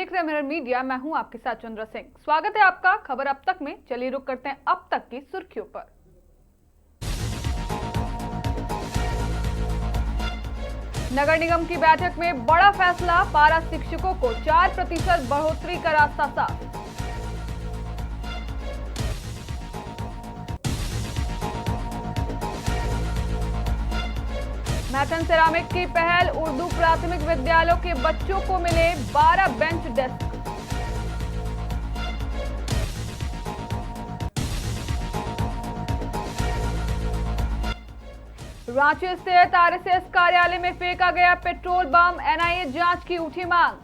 देख रहे हैं मिरर मीडिया। मैं हूं आपके साथ चंद्र सिंह। स्वागत है आपका खबर अब तक में। चलिए रुक करते हैं अब तक की सुर्खियों पर। नगर निगम की बैठक में बड़ा फैसला, पारा शिक्षकों को 4% बढ़ोतरी का रास्ता साफ। मैथन सेरामिक की पहल, उर्दू प्राथमिक विद्यालयों के बच्चों को मिले 12 बेंच डेस्क। रांची स्थित आरएसएस कार्यालय में फेंका गया पेट्रोल बम, एनआईए जांच की उठी मांग।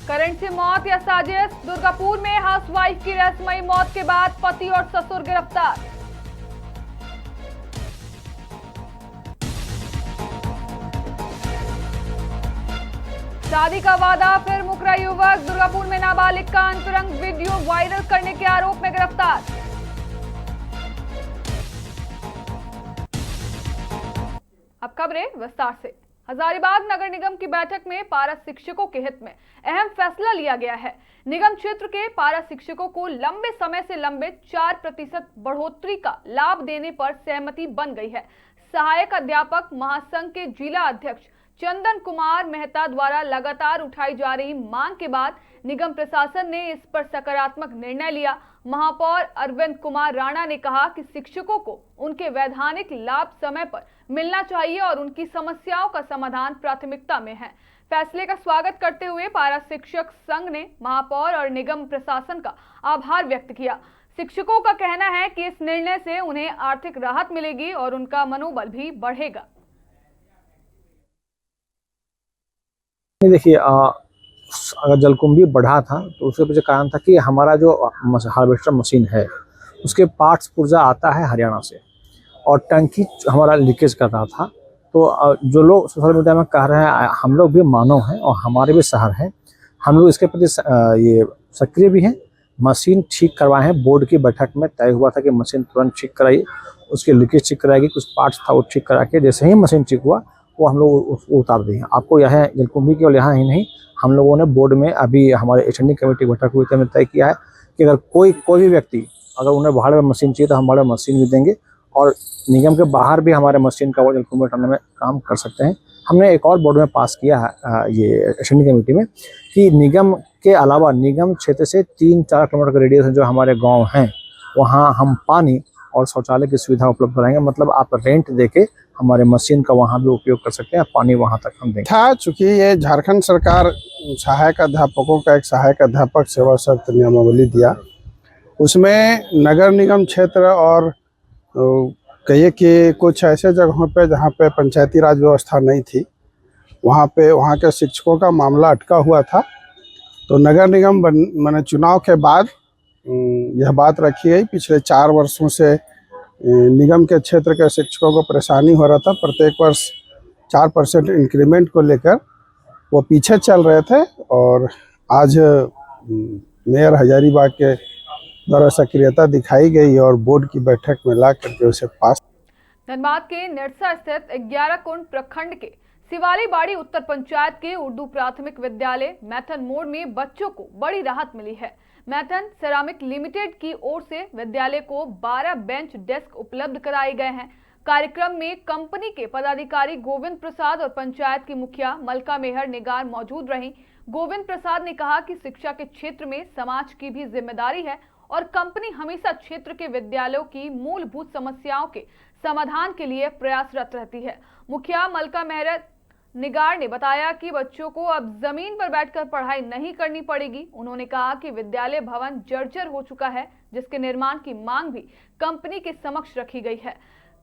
करंट से मौत या साजिश, दुर्गापुर में हाउसवाइफ की रहस्यमयी मौत के बाद पति और ससुर गिरफ्तार। शादी का वादा फिर मुकरा युवक, दुर्गापुर में नाबालिग का अंतरंग वीडियो वायरल करने के आरोप में गिरफ्तार। अब खबरें विस्तार से। हजारीबाग नगर निगम की बैठक में पारा शिक्षकों के हित में अहम फैसला लिया गया है। निगम क्षेत्र के पारा शिक्षकों को लंबे समय से लंबित 4% बढ़ोतरी का लाभ देने पर सहमति बन गई है। सहायक अध्यापक महासंघ के जिला अध्यक्ष चंदन कुमार मेहता द्वारा लगातार उठाई जा रही मांग के बाद निगम प्रशासन ने इस पर सकारात्मक निर्णय लिया। महापौर अरविंद कुमार राणा ने कहा कि शिक्षकों को उनके वैधानिक लाभ समय पर मिलना चाहिए और उनकी समस्याओं का समाधान प्राथमिकता में है। फैसले का स्वागत करते हुए पारा शिक्षक संघ ने महापौर और निगम प्रशासन का आभार व्यक्त किया। शिक्षकों का कहना है कि इस निर्णय से उन्हें आर्थिक राहत मिलेगी और उनका मनोबल भी बढ़ेगा। देखिए, अगर जलकुंभी बढ़ा था तो उसके पीछे कारण था कि हमारा जो हार्वेस्टर मशीन है उसके पार्ट्स पुर्जा आता है हरियाणा से और टंकी हमारा लीकेज कर रहा था। तो जो लोग सोशल मीडिया में कह रहे हैं, हम लोग भी मानव हैं और हमारे भी शहर हैं, हम लोग इसके प्रति ये सक्रिय भी हैं। मशीन ठीक करवाए हैं। बोर्ड की बैठक में तय हुआ था कि मशीन तुरंत ठीक कराइए, उसके लीकेज ठीक कराएगी। कुछ पार्ट्स था वो ठीक करा के जैसे ही मशीन ठीक हुआ वो हम लोग उतार दिए। आपको यह जलकुंभी केवल यहाँ ही नहीं, हम लोगों ने बोर्ड में अभी हमारे स्टैंडिंग कमेटी बैठक हुई थी, तय किया है कि अगर कोई भी व्यक्ति अगर उन्हें भाड़े में मशीन चाहिए तो हम भाड़े में मशीन भी देंगे और निगम के बाहर भी हमारे मशीन का वो जलकुंभी हटाने में काम कर सकते हैं। हमने एक और बोर्ड में पास किया है ये स्टैंडिंग कमेटी में कि निगम के अलावा निगम क्षेत्र से 3-4 किलोमीटर का रेडियस जो हमारे गाँव हैं वहाँ हम पानी और शौचालय की सुविधा उपलब्ध कराएंगे। मतलब आप रेंट देके हमारे मशीन का वहाँ भी उपयोग कर सकते हैं, पानी वहाँ तक हम देंगे। था चूँकि ये झारखंड सरकार सहायक अध्यापकों का एक सहायक अध्यापक सेवा शर्त नियमावली दिया, उसमें नगर निगम क्षेत्र और कहिए कि कुछ ऐसे जगहों पे जहाँ पे पंचायती राज व्यवस्था नहीं थी वहाँ के शिक्षकों का मामला अटका हुआ था। तो नगर निगम मैंने चुनाव के बाद यह बात रखी गई। पिछले 4 वर्षों से निगम के क्षेत्र के शिक्षकों को परेशानी हो रहा था। प्रत्येक वर्ष 4% इंक्रीमेंट को लेकर वो पीछे चल रहे थे और आज मेयर हजारीबाग के द्वारा सक्रियता दिखाई गई और बोर्ड की बैठक में ला करके उसे पास। धनबाद के निरसा स्थित 11 कुंड प्रखंड के शिवाली बाड़ी उत्तर पंचायत के उर्दू प्राथमिक विद्यालय मैथन मोड़ में बच्चों को बड़ी राहत मिली है। मैथन सेरामिक लिमिटेड की ओर से विद्यालय को 12 बेंच डेस्क उपलब्ध कराए गए हैं। कार्यक्रम में कंपनी के पदाधिकारी गोविंद प्रसाद और पंचायत की मुखिया मलका मेहर निगार मौजूद रहीं। गोविंद प्रसाद ने कहा कि शिक्षा के क्षेत्र में समाज की भी जिम्मेदारी है और कंपनी हमेशा क्षेत्र के विद्यालयों की मूलभूत समस्याओं के समाधान के लिए प्रयासरत रहती है। मुखिया मलका मेहर निगार ने बताया कि बच्चों को अब जमीन पर बैठकर पढ़ाई नहीं करनी पड़ेगी। उन्होंने कहा कि विद्यालय भवन जर्जर हो चुका है, जिसके निर्माण की मांग भी कंपनी के समक्ष रखी गई है।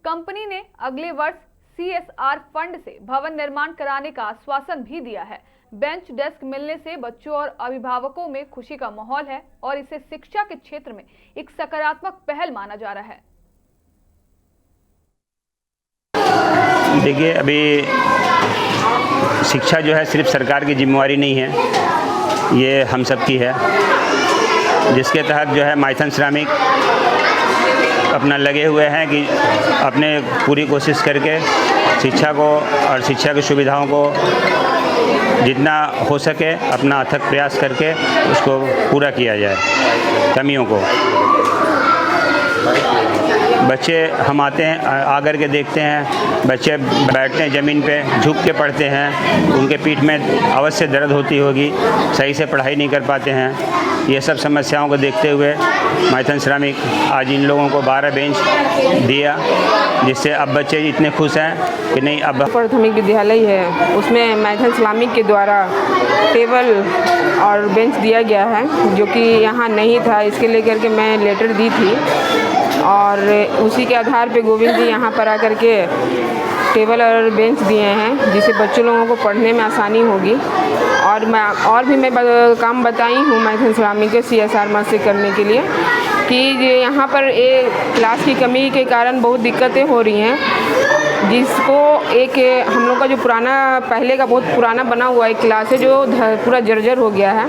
कंपनी ने अगले वर्ष CSR फंड से भवन निर्माण कराने का आश्वासन भी दिया है। बेंच डेस्क मिलने से बच्चों और अभिभावकों में खुशी का माहौल है और इसे शिक्षा के क्षेत्र में एक सकारात्मक पहल माना जा रहा है। देखिए, अभी शिक्षा जो है सिर्फ सरकार की जिम्मेवारी नहीं है, ये हम सब की है, जिसके तहत जो है मैथन सेरामिक अपना लगे हुए हैं कि अपने पूरी कोशिश करके शिक्षा को और शिक्षा की सुविधाओं को जितना हो सके अपना अथक प्रयास करके उसको पूरा किया जाए, कमियों को। बच्चे हम आते हैं आकर के देखते हैं, बच्चे बैठते हैं ज़मीन पे, झुक के पढ़ते हैं, उनके पीठ में अवश्य दर्द होती होगी, सही से पढ़ाई नहीं कर पाते हैं। ये सब समस्याओं को देखते हुए मैथन सिरामिक आज इन लोगों को 12 बेंच दिया, जिससे अब बच्चे इतने खुश हैं कि नहीं अब प्राथमिक विद्यालय है उसमें मैथन सिरामिक के द्वारा टेबल और बेंच दिया गया है, जो कि यहाँ नहीं था। इसके लेकर के मैं लेटर दी थी और उसी के आधार पे गोविंद जी यहाँ पर आकर के टेबल और बेंच दिए हैं, जिससे बच्चों लोगों को पढ़ने में आसानी होगी। और मैं काम बताई हूँ मैथन सिरामिक के CSR मद से करने के लिए कि यहाँ पर क्लास की कमी के कारण बहुत दिक्कतें हो रही हैं, जिसको हम लोग का जो पहले का बहुत पुराना बना हुआ एक क्लास है जो पूरा जर्जर हो गया है।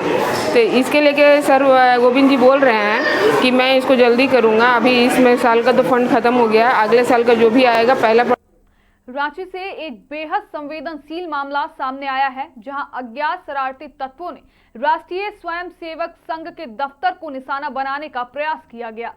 तो इसके लेके सर गोविंद जी बोल रहे हैं कि मैं इसको जल्दी करूँगा। अभी इसमें साल का तो फंड ख़त्म हो गया है, अगले साल का जो भी आएगा पहला। रांची से एक बेहद संवेदनशील मामला सामने आया है, जहां अज्ञात शरारती तत्वों ने राष्ट्रीय स्वयंसेवक संघ के दफ्तर को निशाना बनाने का प्रयास किया गया।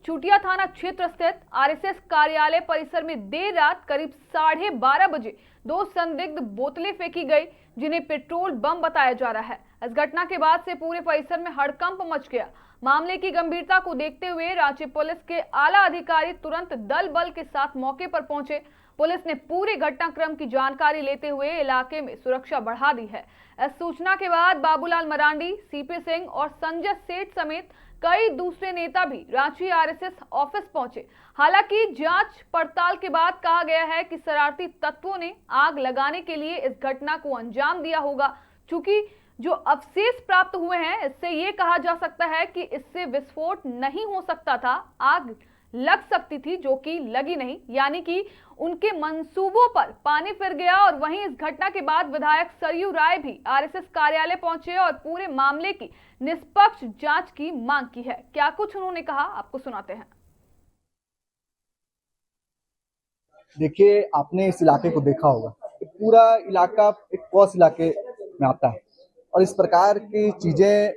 चुटिया थाना क्षेत्र स्थित RSS कार्यालय परिसर में देर रात करीब 12:30 बजे 2 संदिग्ध बोतलें फेंकी गई, जिन्हें पेट्रोल बम बताया जा रहा है। इस घटना के बाद से पूरे परिसर में हड़कंप मच गया। मामले की गंभीरता को देखते हुए रांची पुलिस के आला अधिकारी तुरंत दल बल के साथ मौके पर पहुंचे। पुलिस ने पूरे घटनाक्रम की जानकारी लेते हुए इलाके में सुरक्षा बढ़ा दी है। इस सूचना के बाद बाबूलाल मरांडी, CP सिंह और संजय सेठ समेत कई दूसरे नेता भी रांची RSS ऑफिस पहुंचे। हालांकि जांच पड़ताल के बाद कहा गया है कि शरारती तत्वों ने आग लगाने के लिए इस घटना को अंजाम दिया होगा। चूंकि जो अवशेष प्राप्त हुए हैं, इससे ये कहा जा सकता है कि इससे विस्फोट नहीं हो सकता था, आग लग सकती थी, जो कि लगी नहीं, यानी कि उनके मंसूबों पर पानी फिर गया। और वहीं इस घटना के बाद विधायक सरयू राय भी RSS कार्यालय पहुंचे और पूरे मामले की निष्पक्ष जांच की मांग की है। क्या कुछ उन्होंने कहा, आपको सुनाते हैं। देखिए, आपने इस इलाके को देखा होगा, पूरा इलाका एक पॉश इलाके में आता है और इस प्रकार की चीजें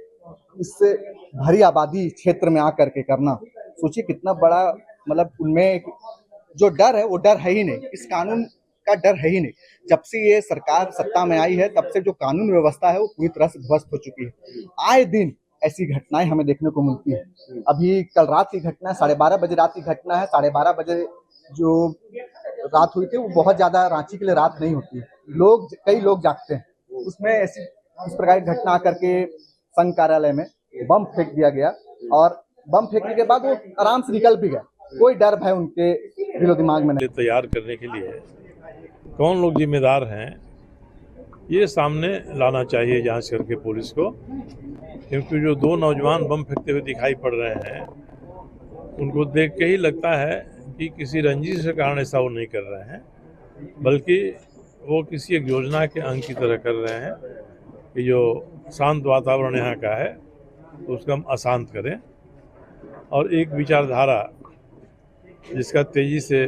इससे भरी आबादी क्षेत्र में आकर के करना, सोचिए कितना बड़ा, मतलब उनमें जो डर है वो डर है ही नहीं, इस कानून का डर है ही नहीं। जब से ये सरकार सत्ता में आई है तब से जो कानून व्यवस्था है वो पूरी तरह से ध्वस्त हो चुकी है। आए दिन ऐसी घटनाएं हमें देखने को मिलती है। अभी कल रात की घटना, 12:30 बजे रात की घटना है। 12:30 बजे जो रात हुई थी वो बहुत ज्यादा रांची के लिए रात नहीं होती है, कई लोग जागते हैं। उसमें ऐसी इस प्रकार की घटना करके संघ कार्यालय में बम फेंक दिया गया और बम फेंकने के बाद वो आराम से निकल भी गया। कोई डर भय उनके दिलो दिमाग में नहीं। तैयार करने के लिए कौन लोग जिम्मेदार हैं ये सामने लाना चाहिए जांच करके पुलिस को, क्योंकि जो 2 नौजवान बम फेंकते हुए दिखाई पड़ रहे हैं उनको देख के ही लगता है कि किसी रंजिश के कारण ऐसा वो नहीं कर रहे हैं, बल्कि वो किसी एक योजना के अंग की तरह कर रहे हैं कि जो शांत वातावरण यहाँ का है तो उसको हम अशांत करें। और एक विचारधारा जिसका तेजी से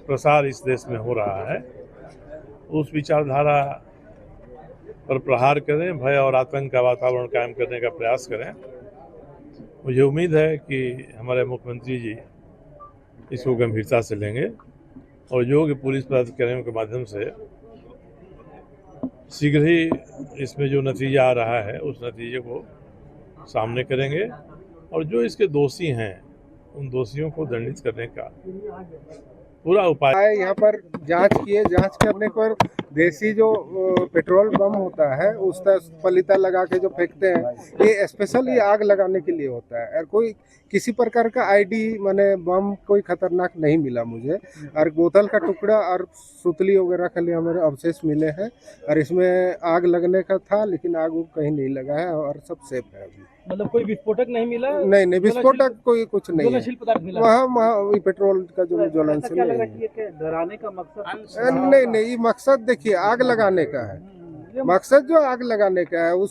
प्रसार इस देश में हो रहा है, उस विचारधारा पर प्रहार करें, भय और आतंक का वातावरण कायम करने का प्रयास करें। मुझे उम्मीद है कि हमारे मुख्यमंत्री जी इसको गंभीरता से लेंगे और योग्य पुलिस पदाधिकारियों के माध्यम से शीघ्र ही इसमें जो नतीजा आ रहा है उस नतीजे को सामने करेंगे और जो इसके दोषी हैं उन दोषियों को दंडित करने का पूरा उपाय। यहाँ पर जांच किए, जांच करने पर देसी जो पेट्रोल बम होता है उसका पलीता लगा के जो फेंकते हैं, ये स्पेशल ये आग लगाने के लिए होता है। और कोई किसी प्रकार का आईडी माने बम कोई खतरनाक नहीं मिला मुझे, और बोतल का टुकड़ा और सुतली वगैरह के लिए हमारे अवशेष मिले हैं। और इसमें आग लगने का था लेकिन आग कहीं नहीं लगा है और सब सेफ है अभी। मतलब कोई विस्फोटक नहीं मिला? नहीं, विस्फोटक कोई कुछ नहीं है। पदार्थ मिला वहाँ पेट्रोल का जो ज्वलनशील डराने का मकसद नहीं, ये मकसद देखिए आग लगाने का है। मकसद जो आग लगाने का है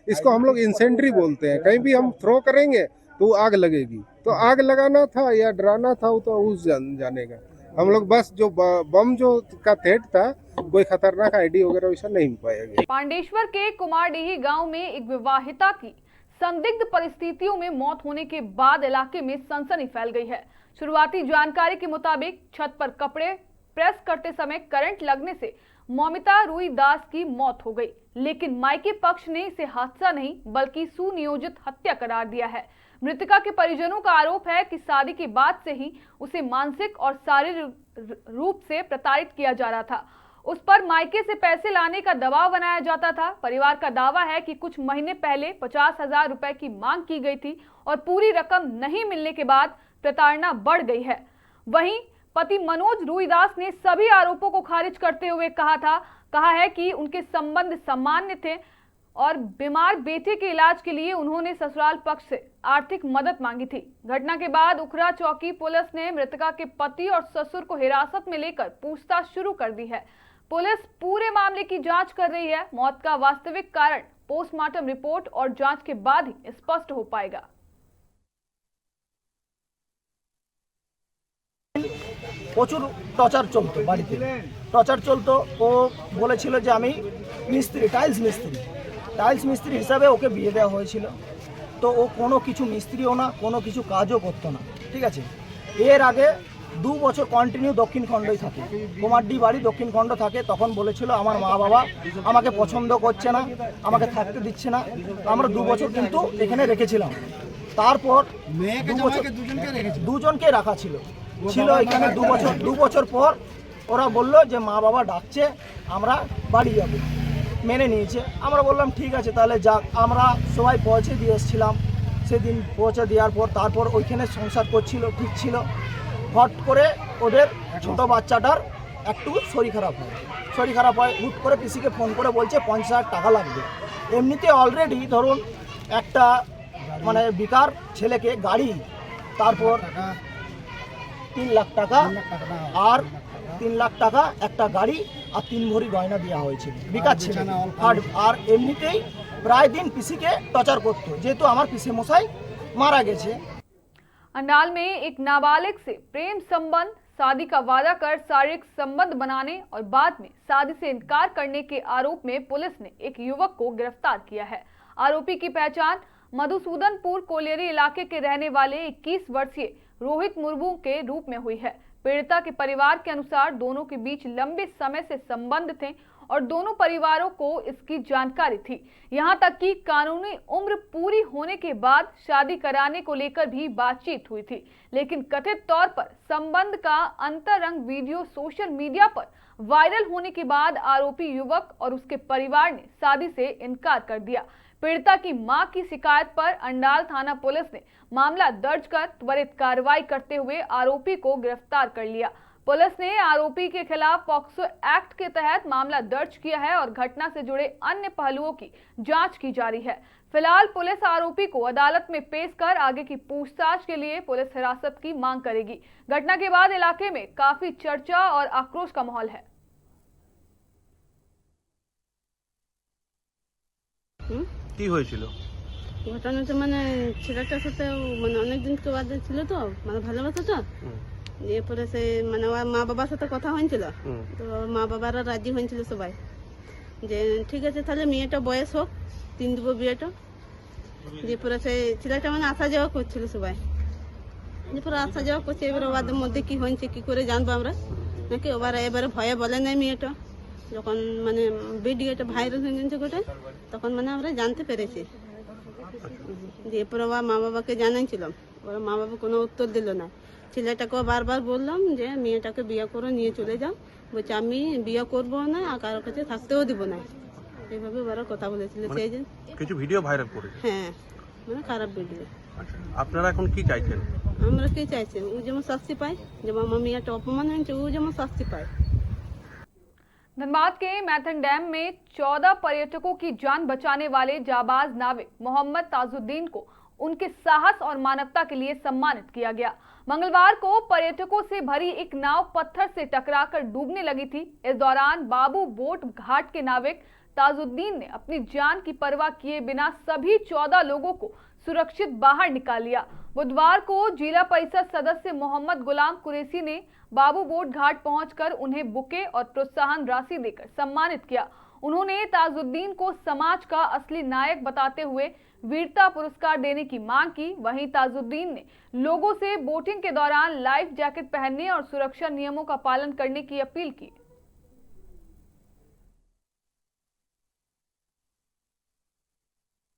इसको हम लोग इंसेंट्री बोलते हैं। कहीं भी हम थ्रो करेंगे तो आग लगेगी। तो आग लगाना था या डराना था वो तो उस जानेगा। हम लोग बस जो बम जो का थ्रेट था, कोई खतरनाक आईडी वगैरह वैसा नहीं पाया गया। पांडेश्वर के कुमारडीही गांव में एक विवाहिता की संदिग्ध परिस्थितियों में मौत होने के बाद इलाके में सनसनी फैल गई है। शुरुआती जानकारी के मुताबिक छत पर कपड़े प्रेस करते समय करंट लगने से मौमिता रुई दास की मौत हो गई, लेकिन मायके पक्ष ने इसे हादसा नहीं बल्कि सुनियोजित हत्या करार दिया है। मृतका के परिजनों का आरोप है कि शादी के बाद से ही उसे मानसिक और शारीरिक रूप से प्रताड़ित किया जा रहा था। उस पर मायके से पैसे लाने का दबाव बनाया जाता था। परिवार का दावा है कि कुछ महीने पहले 50,000 रुपए की मांग की गई थी और पूरी रकम नहीं मिलने के बाद प्रताड़ना बढ़ गई है। वहीं पति मनोज रुईदास ने सभी आरोपों को खारिज करते हुए कहा है कि उनके संबंध सामान्य थे और बीमार बेटे के इलाज के लिए उन्होंने ससुराल पक्ष से आर्थिक मदद मांगी थी। घटना के बाद उखरा चौकी पुलिस ने मृतका के पति और ससुर को हिरासत में लेकर पूछताछ शुरू कर दी है। पुलिस पूरे मामले की जांच कर रही है। मौत का वास्तविक कारण पोस्टमार्टम रिपोर्ट और जांच के बाद ही स्पष्ट हो पाएगा। প্রচুর টর্চার চলতো বাড়িতে, টর্চার চলতো। ও বলেছিল যে আমি মিস্ত্রি, টাইলস মিস্ত্রি হিসাবে ওকে বিয়ে দেওয়া হয়েছিল। তো ও কোনো কিছু মিস্ত্রিও না, কোনো কিছু কাজও করতো না, ঠিক আছে। এর আগে 2 বছর কন্টিনিউ দক্ষিণ খণ্ডই থাকে, কুমারডি বাড়ি দক্ষিণ খণ্ড থাকে। তখন বলেছিল আমার মা বাবা আমাকে পছন্দ করছে না, আমাকে থাকতে দিচ্ছে না। আমরা 2 বছর কিন্তু এখানে রেখেছিলাম। তারপর 2 বছর দুজনকে রাখা ছিল এখানে 2 বছর পর ওরা বলল যে মা বাবা ডাকছে, আমরা বাড়ি যাব। মেনে নিয়েছে। আমরা বললাম ঠিক আছে তাহলে যাক। আমরা সবাই পৌঁছে দিয়ে এসেছিলাম। সেদিন পৌঁছে দেওয়ার পর তারপর ওইখানে সংসার করছিল, ঠিক ছিল। হট করে ওদের ছোট বাচ্চাটার একটু শরীর খারাপ হয়। হুট করে পিসিকে ফোন করে বলছে 50,000 টাকা লাগবে। এমনিতে অলরেডি ধরুন একটা মানে বেকার ছেলেকে গাড়ি, তারপর 3 লাখ টাকা আর 3 লাখ টাকা একটা গাড়ি আর 3 ভরি গয়না দেওয়া হয়েছিল বেকার ছেলে। আর এমনিতেই প্রায় দিন পিসিকে টর্চার করতো, যেহেতু আমার পিসে মশাই মারা গেছে। अंडाल में एक नाबालिग से प्रेम संबंध, शादी का वादा कर शारीरिक संबंध बनाने और बाद में शादी से इनकार करने के आरोप में पुलिस ने एक युवक को गिरफ्तार किया है। आरोपी की पहचान मधुसूदनपुर कोलेरी इलाके के रहने वाले 21 वर्षीय रोहित मुर्मू के रूप में हुई है। पीड़िता के परिवार के अनुसार दोनों के बीच लंबे समय से संबंध थे और दोनों परिवारों को इसकी जानकारी थी। यहां तक कि कानूनी उम्र पूरी होने के बाद शादी कराने को लेकर भी बातचीत हुई थी, लेकिन कथित तौर पर संबंध का अंतरंग वीडियो सोशल मीडिया पर वायरल होने के बाद आरोपी युवक और उसके परिवार ने शादी से इनकार कर दिया। पीड़िता की मां की शिकायत पर अंडाल थाना पुलिस ने मामला दर्ज कर त्वरित कार्रवाई करते हुए आरोपी को गिरफ्तार कर लिया। पुलिस ने आरोपी के खिलाफ पॉक्सो एक्ट के तहत मामला दर्ज किया है और घटना से जुड़े अन्य पहलुओं की जांच की जा रही है। फिलहाल पुलिस आरोपी को अदालत में पेश कर आगे की पूछताछ के लिए पुलिस हिरासत की मांग करेगी। घटना के बाद इलाके में काफी चर्चा और आक्रोश का माहौल है। কি হয়েছিল? ঘটনাটা মানে ছেলেটার সাথে মানে অনেকদিন কে বাদে ছিল তো, মানে ভালোবাসা তো। এরপরে সে মানে ওর মা বাবার সাথে কথা হয়েছিল, তো মা বাবারা রাজি হয়েছিল সবাই যে ঠিক আছে তাহলে মেয়েটা বয়স হোক, 3 দেবো বিয়েটা। এরপরে সে ছেলেটা মানে আসা যাওয়া করছিল সবাই। এরপরে আসা যাওয়া করছে, এবারে ওদের মধ্যে কি হয়েছে কি করে জানবো আমরা নাকি? এবারে ভয়ে বলে নাই মেয়েটা। যখন মানে ভিডিওটা ভাইরাল হয়ে গেছে গোটায়, তখন মানে আমরা জানতে পেরেছি। এরপরে মা বাবাকে জানাইছিলাম, ওরা মা বাবা কোনো উত্তর দিল না। ছেলেটাকেও বারবার বললাম যে মেয়েটাকে বিয়ে করে নিয়ে চলে যাও, বলছে আমি বিয়ে করবো না আর কারোর কাছে থাকতেও দিব না, এইভাবে ওরা কথা বলেছিল। সেই যে কিছু ভিডিও ভাইরাল করেছে, হ্যাঁ মানে খারাপ ভিডিও। আপনারা এখন কি চাইছেন? আমরা কি চাইছেন, ও যেমন শাস্তি পায়, যেমন আমার মেয়েটা অপমান হয়েছে ও যেমন শাস্তি पाए। धनबाद के मैथन डैम में 14 पर्यटकों की जान बचाने वाले जाबाज नाविक मोहम्मद ताजुद्दीन को उनके साहस और मानवता के लिए सम्मानित किया गया। मंगलवार को पर्यटकों से भरी एक नाव पत्थर से टकराकर डूबने लगी थी। इस दौरान बाबू बोट घाट के नाविक ताजुद्दीन ने अपनी जान की परवाह किए बिना सभी 14 लोगों को सुरक्षित बाहर निकाल लिया। बुधवार को जिला परिषद सदस्य मोहम्मद गुलाम कुरैशी ने बाबू बोट घाट पहुंचकर उन्हें बुके और प्रोत्साहन राशि देकर सम्मानित किया। उन्होंने ताजुद्दीन को समाज का असली नायक बताते हुए वीरता पुरस्कार देने की मांग की। वहीं ताजुद्दीन ने लोगों से बोटिंग के दौरान लाइफ जैकेट पहनने और सुरक्षा नियमों का पालन करने की अपील की।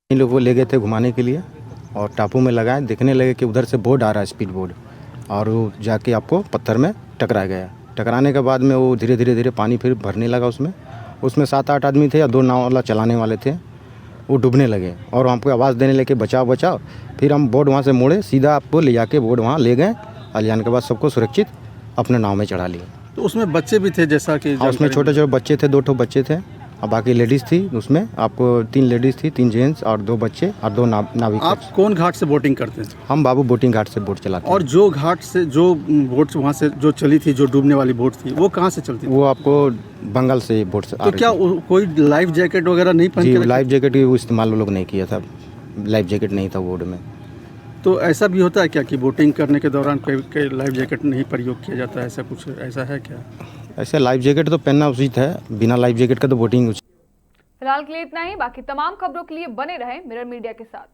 इन लोगों को ले गए थे घुमाने के लिए और टापू में लगाए, देखने लगे कि उधर से बोट आ रहा है, स्पीड बोट, और वो जाके आपको पत्थर में टकरा गया। टकराने के बाद में वो धीरे धीरे पानी फिर भरने लगा। उसमें 7-8 आदमी थे या 2 नाव वाला चलाने वाले थे, वो डूबने लगे और हमको आवाज़ देने लगे बचाओ बचाओ। फिर हम बोट वहाँ से मोड़े, सीधा आपको ले जाके बोट वहाँ ले गए और ले जाने के बाद सबको सुरक्षित अपने नाव में चढ़ा लिया। तो उसमें बच्चे भी थे जैसा कि? हाँ, उसमें छोटे छोटे बच्चे थे, 2 ठो बच्चे थे और बाकी लेडीज़ थी। उसमें आपको 3 लेडीज़ थी, 3 जेंट्स और 2 बच्चे और 2 नाविक। आप कौन घाट से बोटिंग करते हैं? हम बाबू बोटिंग घाट से बोट चलाते हैं। और जो घाट से जो बोट वहाँ से जो चली थी, जो डूबने वाली बोट थी, वो कहाँ से चलती थी? वो आपको बंगाल से बोट से। तो क्या कोई लाइफ जैकेट वगैरह नहीं पहन के? लाइफ जैकेट वो इस्तेमाल लोग नहीं किया था, लाइफ जैकेट नहीं था बोट में। तो ऐसा भी होता है क्या कि बोटिंग करने के दौरान कोई लाइफ जैकेट नहीं प्रयोग किया जाता है? ऐसा कुछ ऐसा है क्या? ऐसे लाइफ जैकेट तो पहनना उचित है, बिना लाइफ जैकेट का तो बोटिंग। फिलहाल के लिए इतना ही। बाकी तमाम खबरों के लिए बने रहें मिरर मीडिया के साथ।